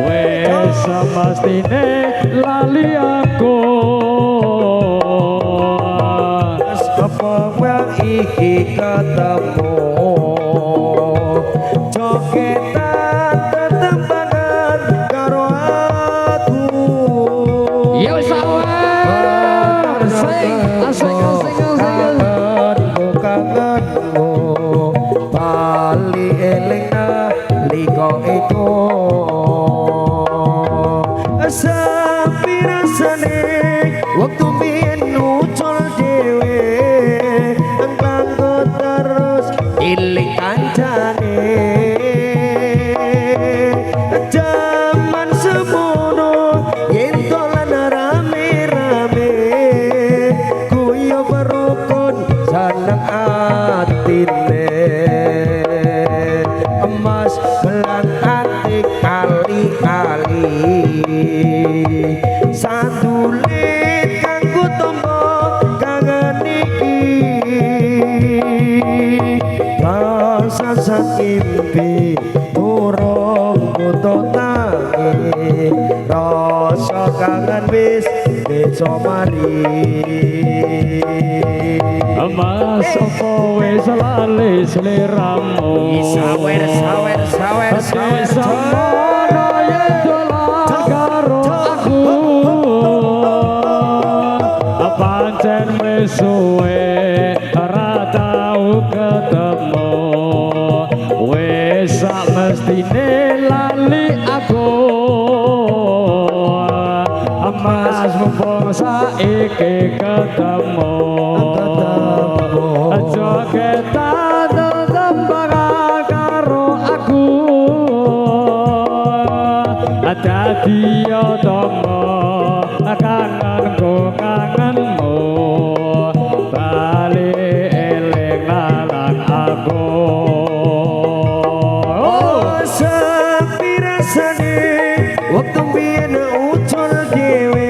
wes semestine lali aku apa wae iki ketemu jogetan tetembangan karo aku yo sawer sing asik kangenmu bali eling nalika iku sapi rasane waktu biyen ucul dhewe engkanggo terus iling kancane jaman semono yen dolan rame-rame kuyo berukun seneng atine emas belang ati kali-kali sandulit kanggo tombo kangen iki rasa sakimpi turung kuto tangi rasa kangen wis beso mari emas opo wis lali sliramu sawer semono yen dolan karo aku pancen wis suwe ora tau ketemu wis mestine lali aku emas mumpung saiki ketemu jogetan tembangan karo aku dadi yo tomo kangenku kangenmu bali eling lalang aku sepi rasane waktu biyen ucul dhewe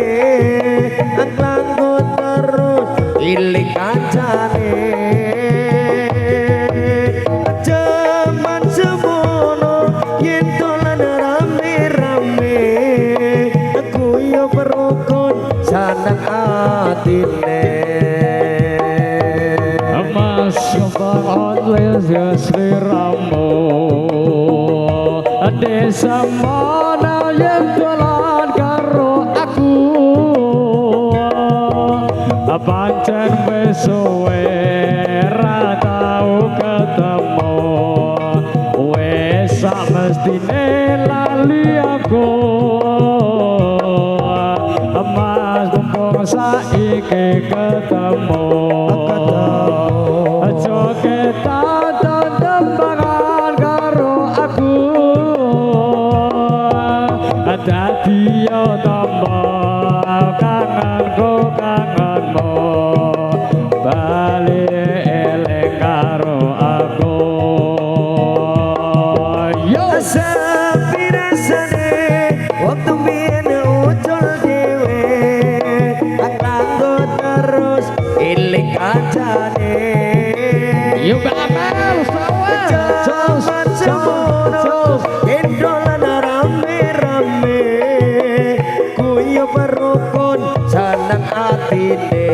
angkanggo terus iling kancane jaman semono yen dolan rame-rame aku yo berukun seneng atine emas kembang les sliramu desa mana yen dolan karo aku pancen wis suwe ra tau ketemu wis mestine lali aku emas mumpung saiki ketemu jogetan tembangan karo aku dadi yo tombo kangenku kangenmu bali eling karo aku yo sepi rasane waktu biyen ucul dhewe angkanggo terus iling kancane yo bakal sawer jaman semono yen dolan rame-rame kuyo berukun seneng atine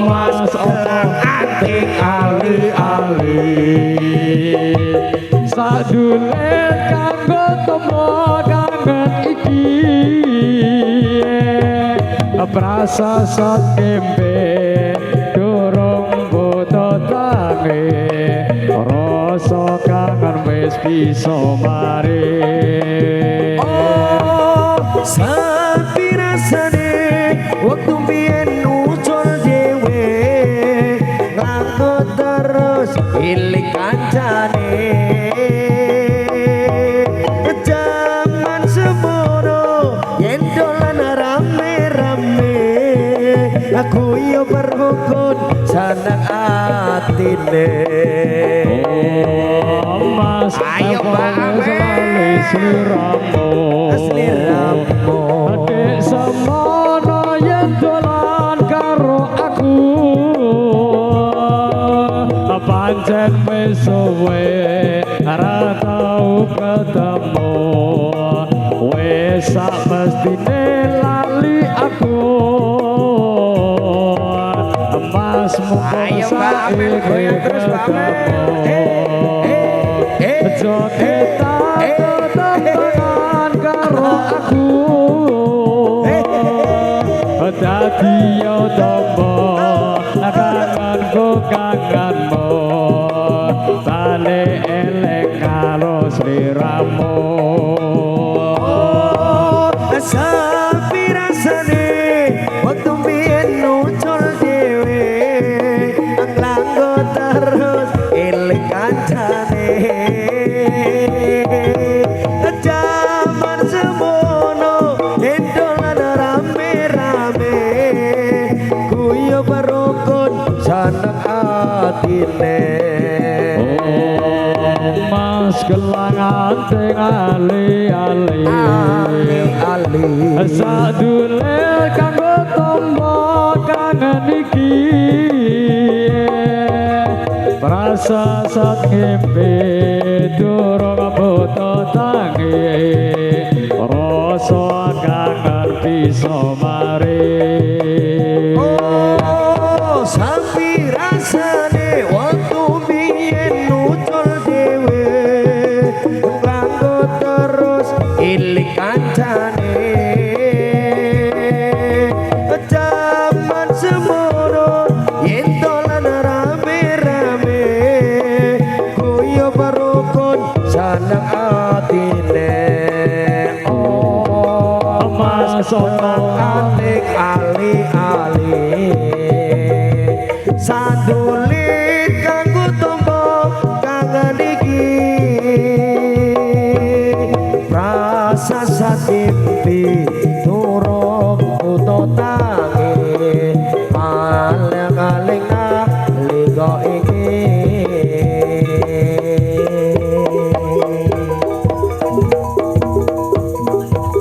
mas orang ati ali-ali sadulet kanggo tomo kangen iki prasa satembe durung butuh tangi rasa kangen wis bisa mari sapi rasane waktu biyen ucul dhewe nganggo terus iling kancane jaman semono yen dolan rame-rame aku yo berukun seneng atine mas ayo banget sliramu adek semono yen dolan karo aku pancen wis suwe ora tau ketemu wis sak mestine lali aku Mas mumpung Ayo, Mbak Amel, saiki goyang terus, Mbak Amel. ketemu Jogeta tetepan karo aku dadi yo tombo kangenku kangenmu balik elek karo sliramu Sapi rasane waktu biyen nucul dhewe langgo terus eling kancane jaman semono endolan rame-rame guyu berukun seneng atine Mas gelangan teng ali-ali sadule kanggo tombo kangen iki prasasat ngimpi durung buta tangi rasa kangen bisa mari sapi rasane waktu biyen nucul dhewe langgo terus ilik kancane jaman semono yen dolan rame-rame guyu berukun seneng atine Mas atik ali-ali sadulit kanggo tombo kangen iki rasa satimpi turung uto tangi paling-aling liga iki